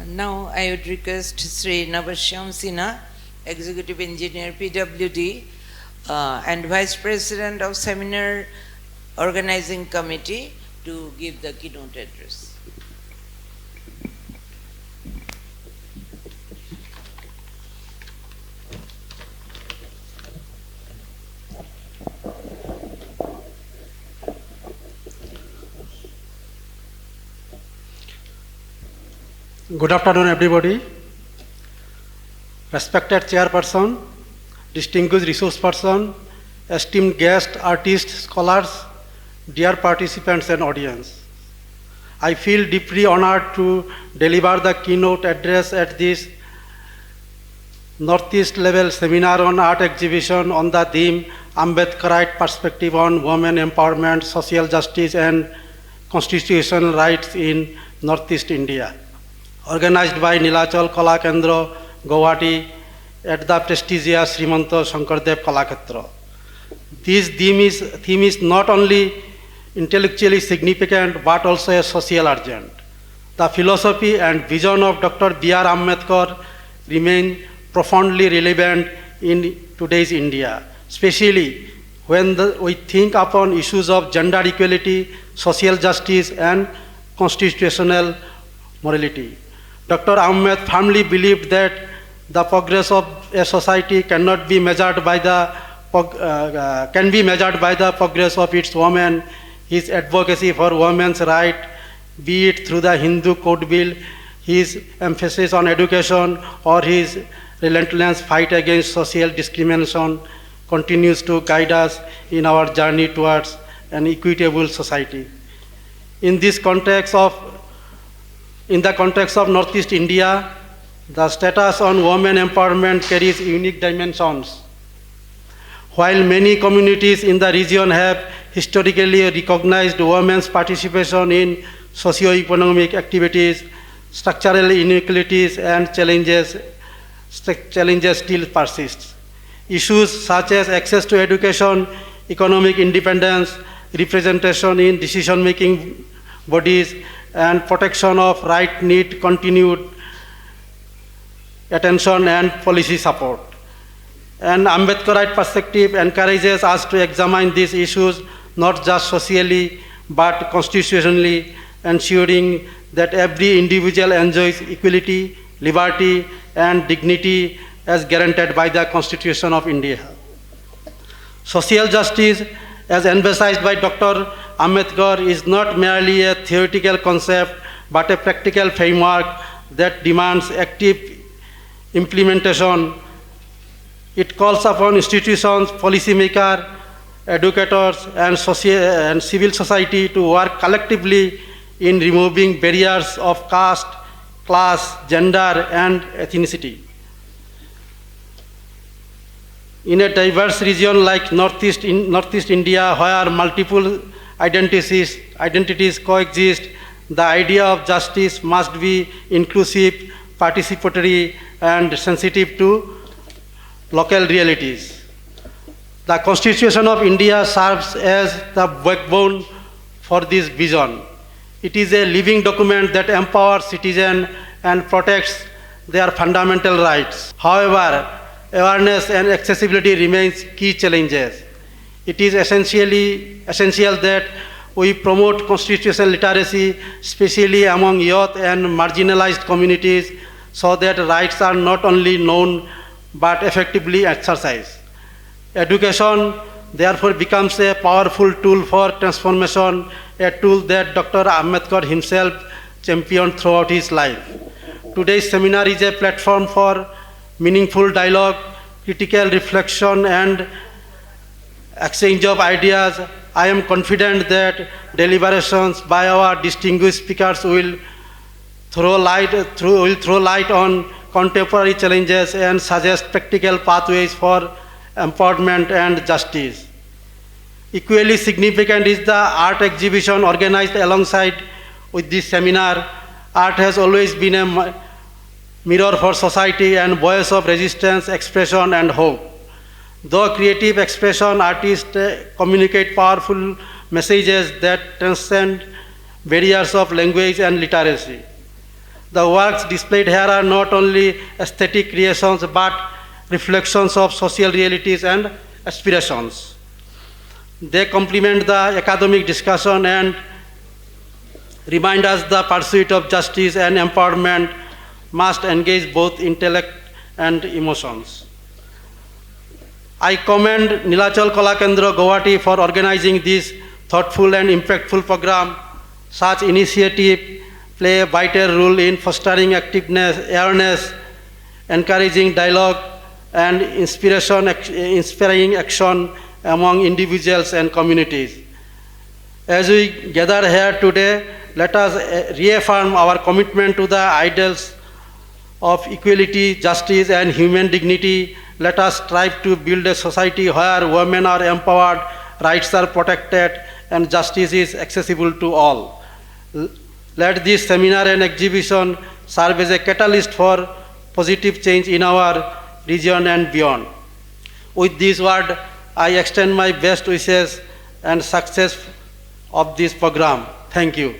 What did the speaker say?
Now I would request Sri Navashyam Sinha, Executive Engineer PWD and Vice President of Seminar Organizing Committee to give the keynote address. Good afternoon, everybody. Respected chairperson, distinguished resource person, esteemed guests, artists, scholars, dear participants and audience. I feel deeply honored to deliver the keynote address at this Northeast level seminar on art exhibition on the theme Ambedkarite Perspective on Women Empowerment, Social Justice and Constitutional Rights in Northeast India, organized by Nilachal Kala Kendra, Guwahati, at the prestigious Srimanto Shankardev Kalakshetra. This theme is not only intellectually significant but also a social urgent. The philosophy and vision of Dr. B.R. Ambedkar remain profoundly relevant in today's India, especially when we think upon issues of gender equality, social justice and constitutional morality. Dr. Ambedkar firmly believed that the progress of a society cannot be measured by the progress of its women. His advocacy for women's rights, be it through the Hindu Code Bill, his emphasis on education, or his relentless fight against social discrimination, continues to guide us in our journey towards an equitable society. In the context of Northeast India, the status on women empowerment carries unique dimensions. While many communities in the region have historically recognized women's participation in socio-economic activities, structural inequalities and challenges still persist. Issues such as access to education, economic independence, representation in decision-making bodies, and protection of rights need continued attention and policy support. An Ambedkarite perspective encourages us to examine these issues not just socially but constitutionally, ensuring that every individual enjoys equality, liberty, and dignity as guaranteed by the Constitution of India. Social justice, as emphasized by Dr. Ambedkar, is not merely a theoretical concept but a practical framework that demands active implementation. It calls upon institutions, policymakers, educators, and civil society to work collectively in removing barriers of caste, class, gender, and ethnicity. In a diverse region like Northeast India, where multiple identities coexist, the idea of justice must be inclusive, participatory, and sensitive to local realities. The Constitution of India serves as the backbone for this vision. It is a living document that empowers citizens and protects their fundamental rights. However, awareness and accessibility remains key challenges. It is essential that we promote constitutional literacy, especially among youth and marginalized communities, so that rights are not only known but effectively exercised. Education, therefore, becomes a powerful tool for transformation, a tool that Dr. Ambedkar himself championed throughout his life. Today's seminar is a platform for meaningful dialogue, critical reflection, and exchange of ideas. I am confident that deliberations by our distinguished speakers will throw light on contemporary challenges and suggest practical pathways for empowerment and justice. Equally significant is the art exhibition organized alongside with this seminar. Art has always been a mirror for society and voice of resistance, expression, and hope. Though creative expression, artists communicate powerful messages that transcend barriers of language and literacy. The works displayed here are not only aesthetic creations but reflections of social realities and aspirations. They complement the academic discussion and remind us the pursuit of justice and empowerment must engage both intellect and emotions. I commend Nilachal Kala Kendra Guwahati for organizing this thoughtful and impactful program. Such initiatives play a vital role in fostering activeness, awareness, encouraging dialogue, and inspiring action among individuals and communities. As we gather here today, let us reaffirm our commitment to the ideals of equality, justice, and human dignity. Let us strive to build a society where women are empowered, rights are protected, and justice is accessible to all. Let this seminar and exhibition serve as a catalyst for positive change in our region and beyond. With this word, I extend my best wishes and success of this program. Thank you.